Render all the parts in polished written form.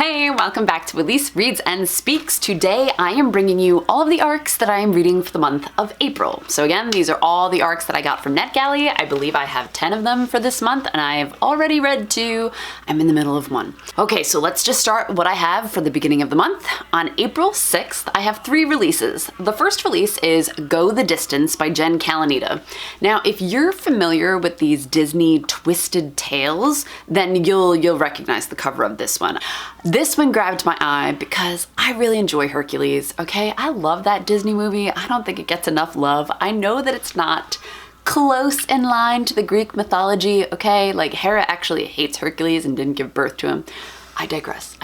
Hey, welcome back to Elise Reads and Speaks. Today I am bringing you all of the arcs that I am reading for the month of April. So again, these are all the arcs that I got from NetGalley. I believe I have 10 of them for this month and I've already read 2. I'm in the middle of 1. Okay, so let's just start what I have for the beginning of the month. On April 6th, I have 3 releases. The first release is Go the Distance by Jen Calonita. Now, if you're familiar with these Disney twisted tales, then you'll recognize the cover of this one. This one grabbed my eye because I really enjoy Hercules, okay? I love that Disney movie. I don't think it gets enough love. I know that it's not close in line to the Greek mythology, okay? Like Hera actually hates Hercules and didn't give birth to him. I digress,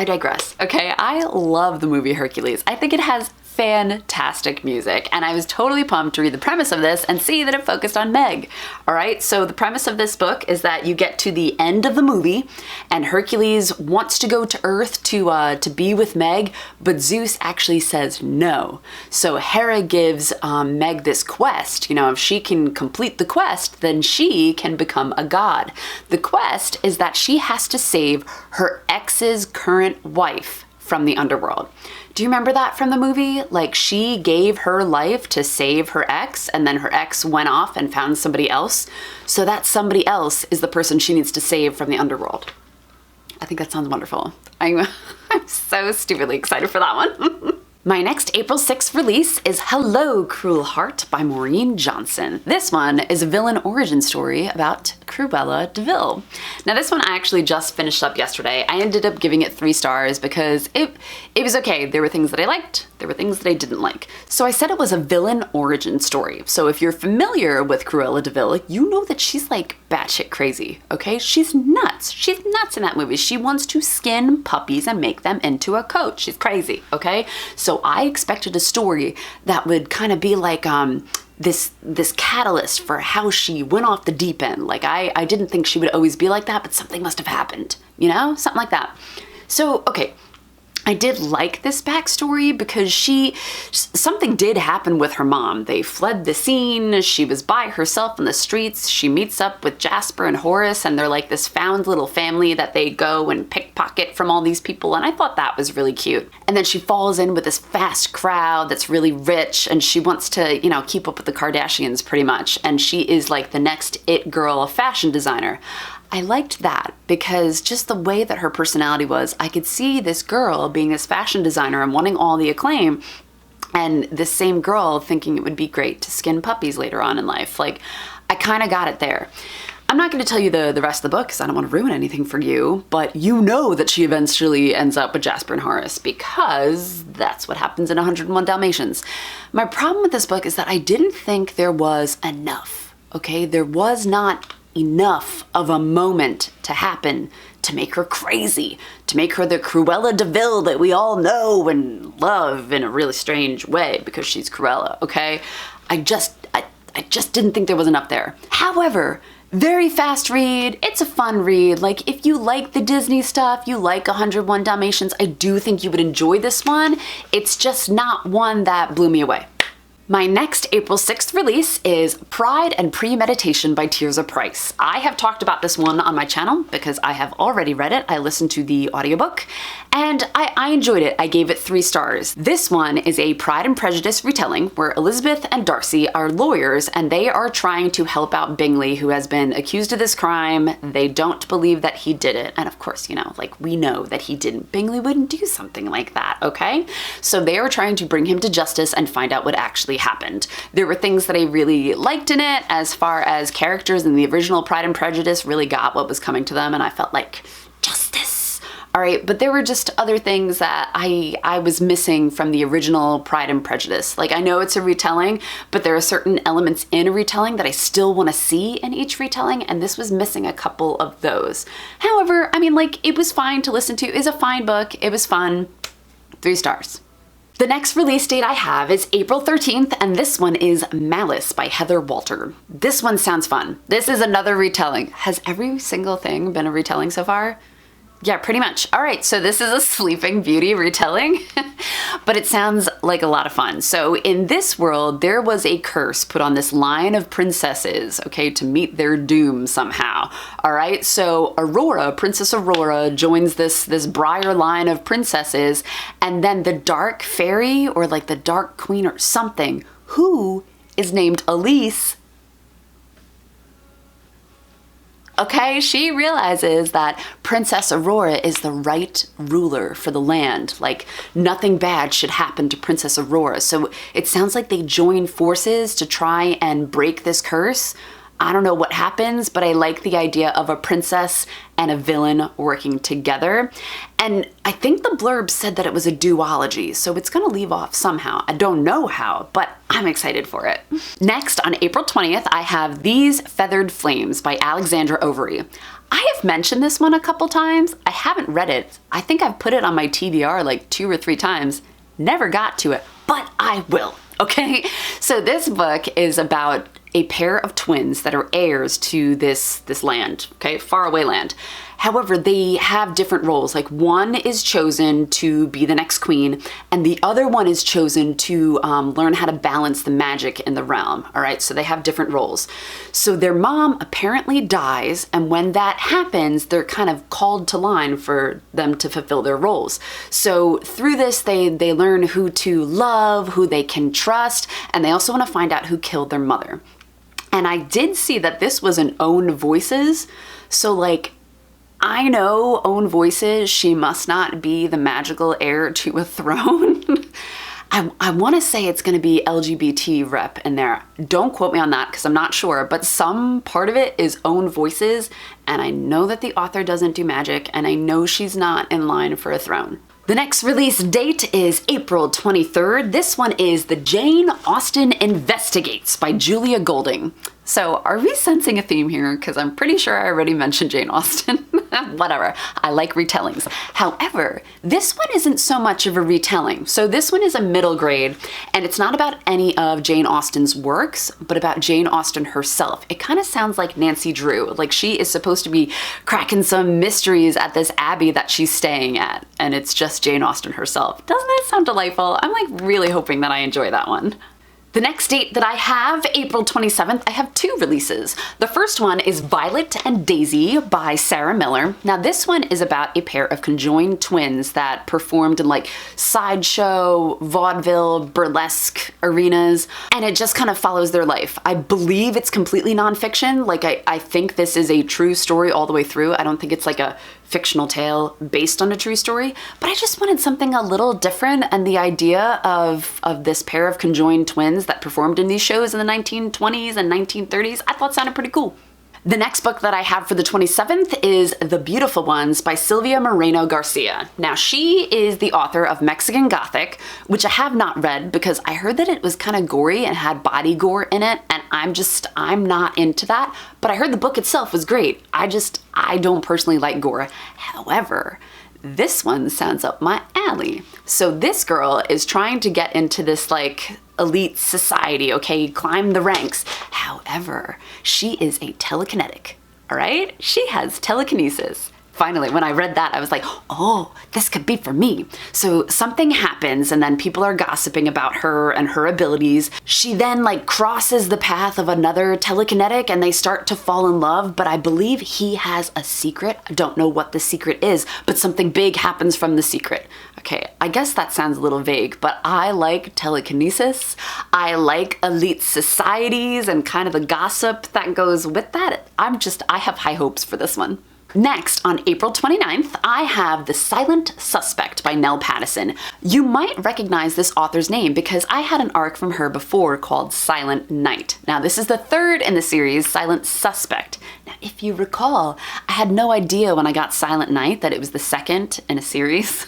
okay? I love the movie Hercules. I think it has fantastic music, and I was totally pumped to read the premise of this and see that it focused on Meg. All right, so the premise of this book is that you get to the end of the movie and Hercules wants to go to Earth to be with Meg, but Zeus actually says no. So Hera gives Meg this quest. You know, if she can complete the quest, then she can become a god. The quest is that she has to save her ex's current wife from the underworld. Do you remember that from the movie? Like, she gave her life to save her ex, and then her ex went off and found somebody else. So that somebody else is the person she needs to save from the underworld. I think that sounds wonderful. I'm so stupidly excited for that one. My next April 6th release is Hello, Cruel Heart by Maureen Johnson. This one is a villain origin story about Cruella de Vil. Now this one I actually just finished up yesterday. I ended up giving it 3 stars because it was okay. There were things that I liked, there were things that I didn't like. So I said it was a villain origin story. So if you're familiar with Cruella de Vil, you know that she's like batshit crazy, okay? She's nuts. She's nuts in that movie. She wants to skin puppies and make them into a coat. She's crazy, okay? So I expected a story that would kind of be like this catalyst for how she went off the deep end. Like I didn't think she would always be like that, but something must have happened, you know? Something like that. So, okay. I did like this backstory because something did happen with her mom. They fled the scene. She was by herself in the streets. She meets up with Jasper and Horace, and they're like this found little family that they go and pickpocket from all these people. And I thought that was really cute. And then she falls in with this fast crowd that's really rich, and she wants to, you know, keep up with the Kardashians pretty much. And she is like the next it girl, a fashion designer. I liked that because just the way that her personality was, I could see this girl being this fashion designer and wanting all the acclaim, and this same girl thinking it would be great to skin puppies later on in life. Like, I kind of got it there. I'm not going to tell you the rest of the book because I don't want to ruin anything for you, but you know that she eventually ends up with Jasper and Horace because that's what happens in 101 Dalmatians. My problem with this book is that I didn't think there was enough, okay? There was not enough of a moment to happen to make her crazy, to make her the Cruella de Vil that we all know and love in a really strange way because she's Cruella, okay? I just didn't think there was enough there. However, very fast read. It's a fun read. Like, if you like the Disney stuff, you like 101 Dalmatians, I do think you would enjoy this one. It's just not one that blew me away. My next April 6th release is Pride and Premeditation by Tirzah Price. I have talked about this one on my channel because I have already read it. I listened to the audiobook and I enjoyed it. I gave it 3 stars. This one is a Pride and Prejudice retelling where Elizabeth and Darcy are lawyers and they are trying to help out Bingley, who has been accused of this crime. They don't believe that he did it. And of course, you know, like, we know that he didn't. Bingley wouldn't do something like that, okay? So they are trying to bring him to justice and find out what actually happened. There were things that I really liked in it as far as characters in the original Pride and Prejudice really got what was coming to them, and I felt like justice. All right, but there were just other things that I was missing from the original Pride and Prejudice. Like, I know it's a retelling, but there are certain elements in a retelling that I still want to see in each retelling, and this was missing a couple of those. However, I mean, like, it was fine to listen to. It was a fine book. It was fun. 3 stars. The next release date I have is April 13th, and this one is Malice by Heather Walter. This one sounds fun. This is another retelling. Has every single thing been a retelling so far? Yeah, pretty much. All right, so this is a Sleeping Beauty retelling, but it sounds like a lot of fun. So in this world, there was a curse put on this line of princesses, okay, to meet their doom somehow. All right, so Aurora, Princess Aurora, joins this briar line of princesses, and then the dark fairy, or like the dark queen or something, who is named Elise, okay, she realizes that Princess Aurora is the right ruler for the land. Like, nothing bad should happen to Princess Aurora. So it sounds like they join forces to try and break this curse. I don't know what happens, but I like the idea of a princess and a villain working together. And I think the blurb said that it was a duology, so it's gonna leave off somehow. I don't know how, but I'm excited for it. Next, on April 20th, I have These Feathered Flames by Alexandra Overy. I have mentioned this one a couple times. I haven't read it. I think I've put it on my TBR like 2 or 3 times. Never got to it, but I will, okay? So this book is about a pair of twins that are heirs to this land, okay, faraway land. However, they have different roles. Like, one is chosen to be the next queen, and the other one is chosen to learn how to balance the magic in the realm. All right, so they have different roles. So their mom apparently dies, and when that happens, they're kind of called to line for them to fulfill their roles. So through this, they learn who to love, who they can trust, and they also want to find out who killed their mother. And I did see that this was an Own Voices, so like, I know Own Voices, she must not be the magical heir to a throne. I want to say it's going to be LGBT rep in there. Don't quote me on that because I'm not sure, but some part of it is Own Voices, and I know that the author doesn't do magic, and I know she's not in line for a throne. The next release date is April 23rd. This one is The Jane Austen Investigates by Julia Golding. So are we sensing a theme here? Because I'm pretty sure I already mentioned Jane Austen. Whatever, I like retellings. However, this one isn't so much of a retelling. So this one is a middle grade, and it's not about any of Jane Austen's works, but about Jane Austen herself. It kind of sounds like Nancy Drew. Like, she is supposed to be cracking some mysteries at this abbey that she's staying at, and it's just Jane Austen herself. Doesn't that sound delightful? I'm like really hoping that I enjoy that one. The next date that I have, April 27th, I have 2 releases. The first one is Violet and Daisy by Sarah Miller. Now this one is about a pair of conjoined twins that performed in like sideshow, vaudeville, burlesque arenas, and it just kind of follows their life. I believe it's completely nonfiction. Like, I think this is a true story all the way through. I don't think it's like a fictional tale based on a true story, but I just wanted something a little different, and the idea of this pair of conjoined twins that performed in these shows in the 1920s and 1930s, I thought sounded pretty cool. The next book that I have for the 27th is The Beautiful Ones by Silvia Moreno-Garcia. Now, she is the author of Mexican Gothic, which I have not read because I heard that it was kind of gory and had body gore in it, and I'm not into that, but I heard the book itself was great. I don't personally like gore. However, this one sounds up my alley. So this girl is trying to get into this like elite society, okay, climb the ranks. However, she is a telekinetic, all right? She has telekinesis. Finally, when I read that, I was like, oh, this could be for me. So something happens, and then people are gossiping about her and her abilities. She then like crosses the path of another telekinetic, and they start to fall in love, but I believe he has a secret. I don't know what the secret is, but something big happens from the secret. Okay, I guess that sounds a little vague, but I like telekinesis. I like elite societies and kind of the gossip that goes with that. I have high hopes for this one. Next, on April 29th, I have The Silent Suspect by Nell Pattison. You might recognize this author's name because I had an arc from her before called Silent Night. Now, this is the 3rd in the series, Silent Suspect. Now, if you recall, I had no idea when I got Silent Night that it was the 2nd in a series.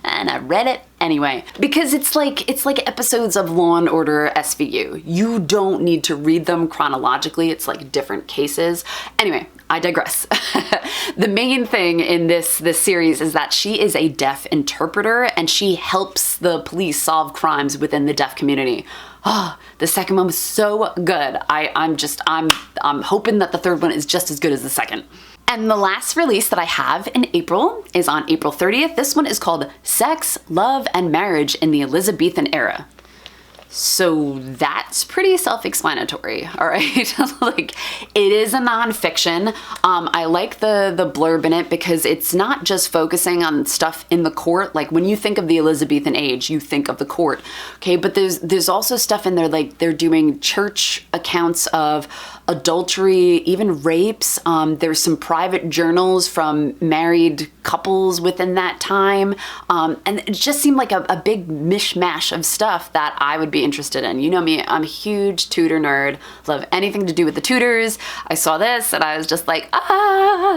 And I read it anyway, because it's like episodes of Law and Order SVU. You don't need to read them chronologically. It's like different cases. Anyway, I digress. The main thing in this series is that she is a deaf interpreter, and she helps the police solve crimes within the deaf community. Oh, the second one was so good. I'm hoping that the 3rd one is just as good as the 2nd. And the last release that I have in April is on April 30th. This one is called Sex, Love, and Marriage in the Elizabethan Era. So that's pretty self-explanatory, all right? Like, it is a nonfiction. I like the blurb in it because it's not just focusing on stuff in the court. Like, when you think of the Elizabethan age, you think of the court, okay? But there's also stuff in there, like they're doing church accounts of adultery, even rapes. There's some private journals from married couples within that time. And it just seemed like a big mishmash of stuff that I would be interested in. You know me, I'm a huge Tudor nerd, love anything to do with the Tudors. I saw this and I was just like,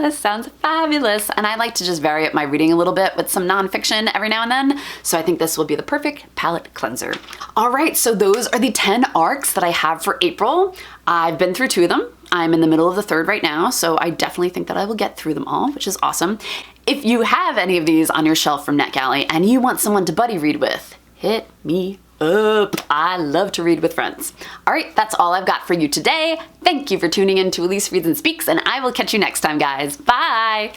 this sounds fabulous. And I like to just vary up my reading a little bit with some nonfiction every now and then. So I think this will be the perfect palate cleanser. All right, so those are the 10 arcs that I have for April. I've been through 2 of them. I'm in the middle of the 3rd right now, so I definitely think that I will get through them all, which is awesome. If you have any of these on your shelf from NetGalley and you want someone to buddy read with, hit me up. I love to read with friends. All right, that's all I've got for you today. Thank you for tuning in to Elise Reads and Speaks, and I will catch you next time, guys. Bye!